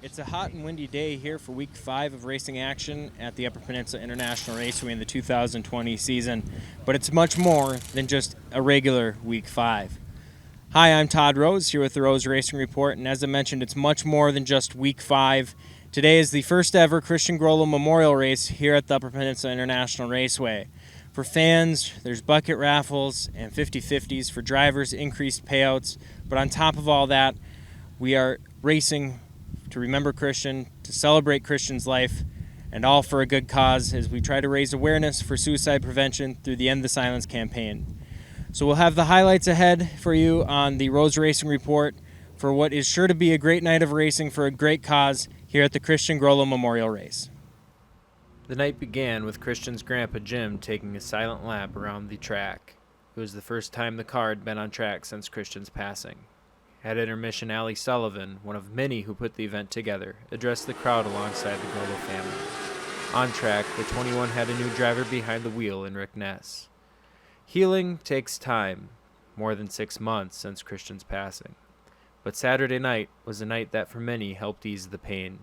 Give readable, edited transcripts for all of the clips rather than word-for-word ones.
It's a hot and windy day here for week 5 of racing action at the Upper Peninsula International Raceway in the 2020 season, but it's much more than just a regular week 5. Hi, I'm Todd Rose here with the Rose Racing Report, and as I mentioned, it's much more than just week 5. Today is the first ever Christian Groleau Memorial Race here at the Upper Peninsula International Raceway. For fans, there's bucket raffles and 50-50s. For drivers, increased payouts. But on top of all that, we are racing to remember Christian, to celebrate Christian's life, and all for a good cause as we try to raise awareness for suicide prevention through the End the Silence campaign. So we'll have the highlights ahead for you on the Rose Racing Report for what is sure to be a great night of racing for a great cause here at the Christian Groleau Memorial Race. The night began with Christian's grandpa Jim taking a silent lap around the track. It was the first time the car had been on track since Christian's passing. At intermission, Allie Sullivan, one of many who put the event together, addressed the crowd alongside the Groleau family. On track, the 21 had a new driver behind the wheel in Rick Ness. Healing takes time, more than 6 months since Christian's passing. But Saturday night was a night that for many helped ease the pain.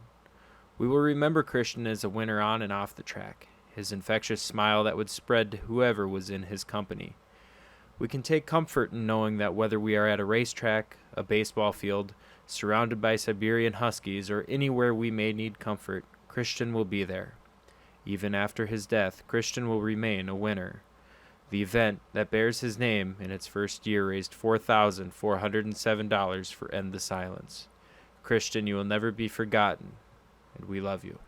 We will remember Christian as a winner on and off the track, his infectious smile that would spread to whoever was in his company. We can take comfort in knowing that whether we are at a racetrack, a baseball field, surrounded by Siberian Huskies, or anywhere we may need comfort, Christian will be there. Even after his death, Christian will remain a winner. The event that bears his name in its first year raised $4,407 for End the Silence. Christian, you will never be forgotten, and we love you.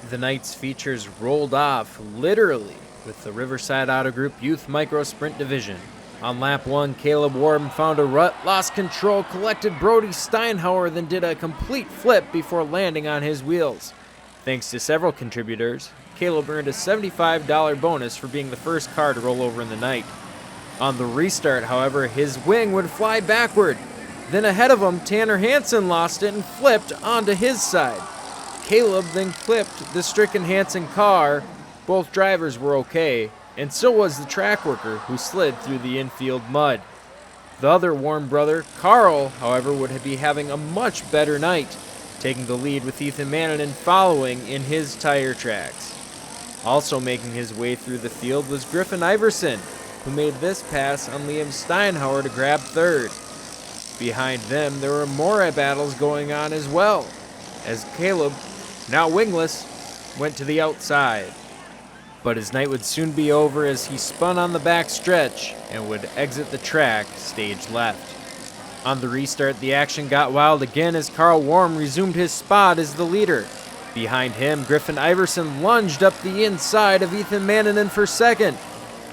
The night's features rolled off, literally, with the Riverside Auto Group Youth Micro Sprint Division. On lap 1, Caleb Warren found a rut, lost control, collected Brody Steinhauer, then did a complete flip before landing on his wheels. Thanks to several contributors, Caleb earned a $75 bonus for being the first car to roll over in the night. On the restart, however, his wing would fly backward. Then ahead of him, Tanner Hansen lost it and flipped onto his side. Caleb then clipped the stricken Hansen car. Both drivers were okay, and so was the track worker who slid through the infield mud. The other Warren brother, Carl, however, would be having a much better night, taking the lead with Ethan Mannanen following in his tire tracks. Also making his way through the field was Griffin Iverson, who made this pass on Liam Steinhauer to grab third. Behind them, there were more battles going on as well, as Caleb, now wingless, went to the outside. But his night would soon be over as he spun on the back stretch and would exit the track stage left. On the restart, the action got wild again as Carl Warm resumed his spot as the leader. Behind him, Griffin Iverson lunged up the inside of Ethan Mannanen for second.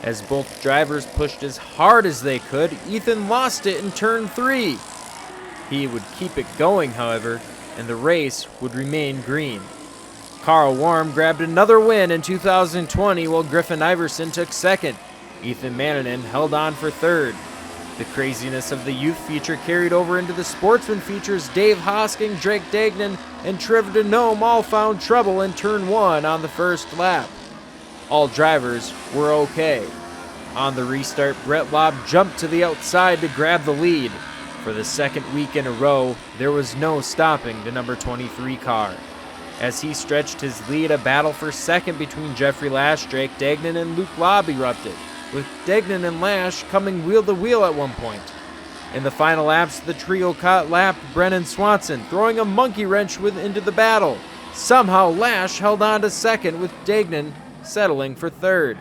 As both drivers pushed as hard as they could, Ethan lost it in turn 3. He would keep it going, however, and the race would remain green. Carl Warm grabbed another win in 2020 while Griffin Iverson took second. Ethan Mannanen held on for third. The craziness of the youth feature carried over into the sportsman features. Dave Hosking, Drake Dagnan, and Trevor Denome all found trouble in turn 1 on the first lap. All drivers were okay. On the restart, Brett Lobb jumped to the outside to grab the lead. For the second week in a row, there was no stopping the number 23 car. As he stretched his lead, a battle for second between Jeffrey Lash, Drake Dagnan, and Luke Lobb erupted, with Dagnan and Lash coming wheel to wheel at one point. In the final laps, the trio caught lapped Brennan Swanson, throwing a monkey wrench into the battle. Somehow Lash held on to second, with Dagnan settling for third.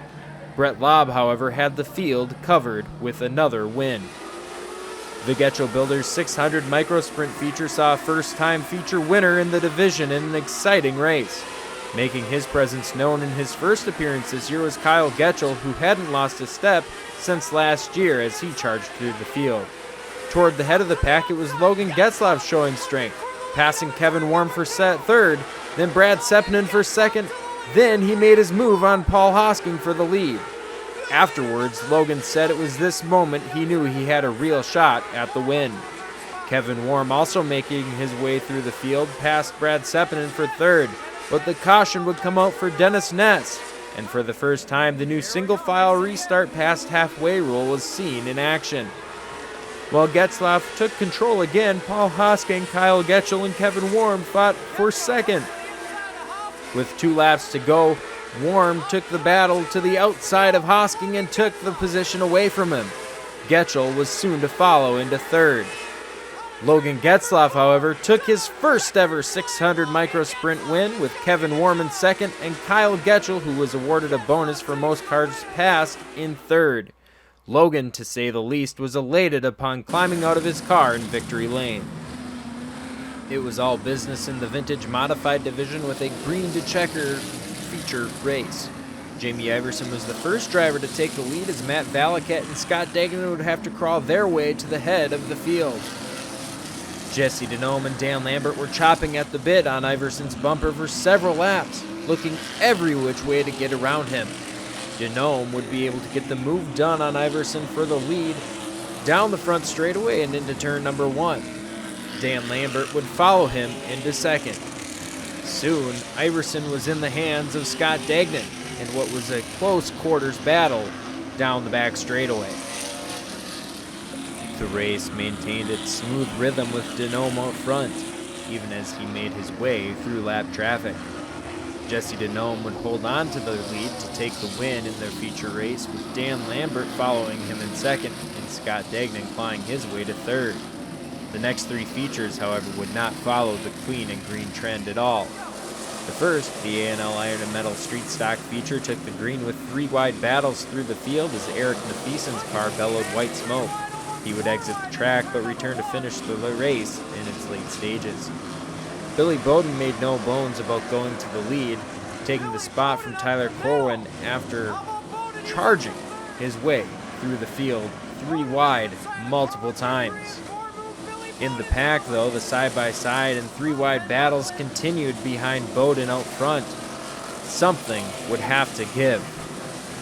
Brett Lobb, however, had the field covered with another win. The Getchell Builders 600 Micro Sprint feature saw a first-time feature winner in the division in an exciting race. Making his presence known in his first appearance this year was Kyle Getchell, who hadn't lost a step since last year as he charged through the field. Toward the head of the pack, it was Logan Getzlaff showing strength, passing Kevin Warm for third, then Brad Sepinen for second. Then he made his move on Paul Hosking for the lead. Afterwards, Logan said it was this moment he knew he had a real shot at the win. Kevin Warm also making his way through the field past Brad Sepinen for third, but the caution would come out for Dennis Ness, and for the first time the new single-file restart past halfway rule was seen in action. While Getzlaf took control again, Paul Hosking, Kyle Getchell, and Kevin Warm fought for second. With 2 laps to go, Warm took the battle to the outside of Hosking and took the position away from him. Getchell was soon to follow into third. Logan Getzlaf, however, took his first ever 600 micro sprint win with Kevin Warm in second and Kyle Getchell, who was awarded a bonus for most cars passed, in third. Logan, to say the least, was elated upon climbing out of his car in victory lane. It was all business in the vintage modified division with a green to checker feature race. Jamie Iverson was the first driver to take the lead as Matt Valaket and Scott Degnan would have to crawl their way to the head of the field. Jesse Denome and Dan Lambert were chopping at the bit on Iverson's bumper for several laps, looking every which way to get around him. Denome would be able to get the move done on Iverson for the lead down the front straightaway and into turn number 1. Dan Lambert would follow him into second. Soon, Iverson was in the hands of Scott Degnan in what was a close quarters battle down the back straightaway. The race maintained its smooth rhythm with Denome out front, even as he made his way through lap traffic. Jesse Denome would hold on to the lead to take the win in their feature race, with Dan Lambert following him in second and Scott Degnan clawing his way to third. The next 3 features, however, would not follow the clean and green trend at all. The first, the A&L Iron and Metal Street Stock feature, took the green with 3 wide battles through the field as Eric Nafison's car bellowed white smoke. He would exit the track but return to finish the race in its late stages. Billy Bowden made no bones about going to the lead, taking the spot from Tyler Corwin after charging his way through the field 3 wide multiple times. In the pack, though, the side-by-side and 3 wide battles continued behind Bowden out front. Something would have to give.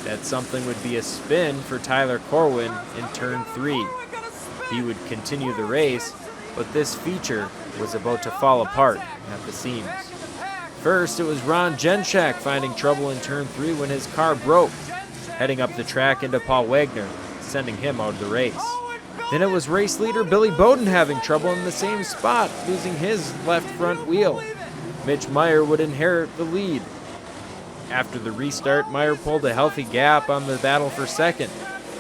That something would be a spin for Tyler Corwin in turn 3. He would continue the race, but this feature was about to fall apart at the seams. First, it was Ron Jenchak finding trouble in turn 3 when his car broke, heading up the track into Paul Wagner, sending him out of the race. Then it was race leader Billy Bowden having trouble in the same spot, losing his left front wheel. Mitch Meyer would inherit the lead. After the restart, Meyer pulled a healthy gap on the battle for second,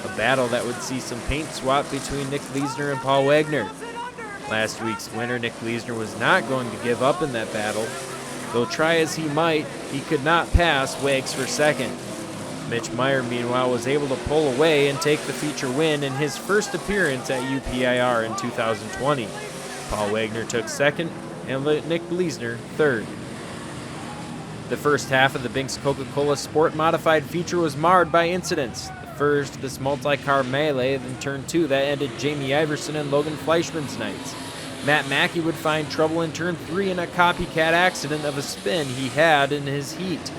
a battle that would see some paint swap between Nick Leisner and Paul Wagner. Last week's winner, Nick Leisner, was not going to give up in that battle. Though try as he might, he could not pass Wags for second. Mitch Meyer, meanwhile, was able to pull away and take the feature win in his first appearance at UPIR in 2020. Paul Wagner took second and Nick Leisner third. The first half of the Binks Coca-Cola Sport Modified feature was marred by incidents. The first, this multi-car melee, then turn 2 that ended Jamie Iverson and Logan Fleischman's nights. Matt Mackey would find trouble in turn 3 in a copycat accident of a spin he had in his heat.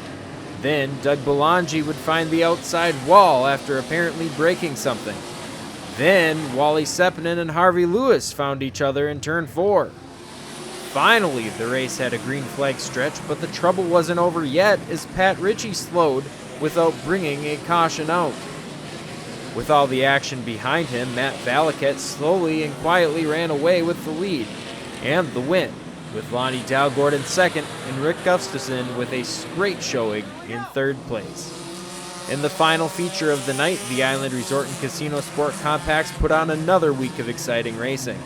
Then Doug Belangi would find the outside wall after apparently breaking something. Then Wally Sepinen and Harvey Lewis found each other in turn 4. Finally, the race had a green flag stretch, but the trouble wasn't over yet as Pat Ritchie slowed without bringing a caution out. With all the action behind him, Matt Valaket slowly and quietly ran away with the lead and the win, with Lonnie Dalgord in second and Rick Gustafson with a great showing in third place. In the final feature of the night, the Island Resort and Casino Sport Compacts put on another week of exciting racing.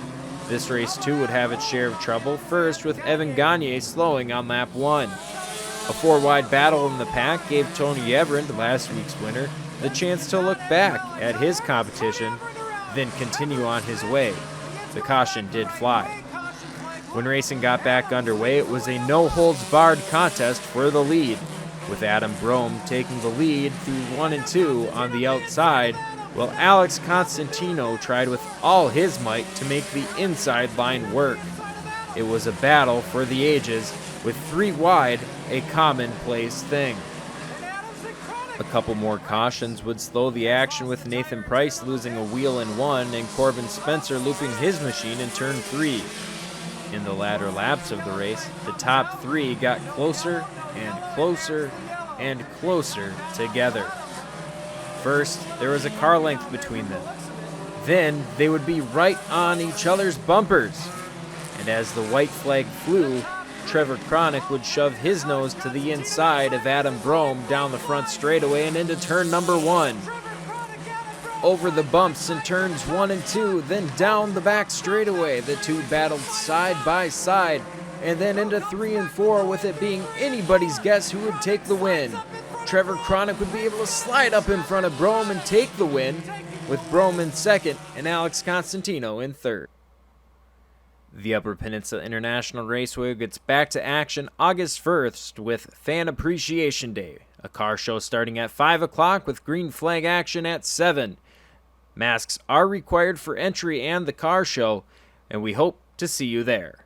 This race too would have its share of trouble, first with Evan Gagne slowing on lap 1. A 4-wide battle in the pack gave Tony Everend, last week's winner, the chance to look back at his competition, then continue on his way. The caution did fly. When racing got back underway, it was a no-holds-barred contest for the lead, with Adam Brome taking the lead through 1 and 2 on the outside, while Alex Constantino tried with all his might to make the inside line work. It was a battle for the ages, with 3 wide a commonplace thing. A couple more cautions would slow the action, with Nathan Price losing a wheel in 1 and Corbin Spencer looping his machine in turn 3. In the latter laps of the race, the top 3 got closer and closer and closer together. First, there was a car length between them. Then they would be right on each other's bumpers. And as the white flag flew, Trevor Cronick would shove his nose to the inside of Adam Brome down the front straightaway and into turn number 1. Over the bumps in turns 1 and 2, then down the back straightaway. The two battled side by side, and then into 3 and 4, with it being anybody's guess who would take the win. Trevor Cronick would be able to slide up in front of Brome and take the win, with Brome in second and Alex Constantino in third. The Upper Peninsula International Raceway gets back to action August 1st with Fan Appreciation Day, a car show starting at 5 o'clock with green flag action at 7. Masks are required for entry and the car show, and we hope to see you there.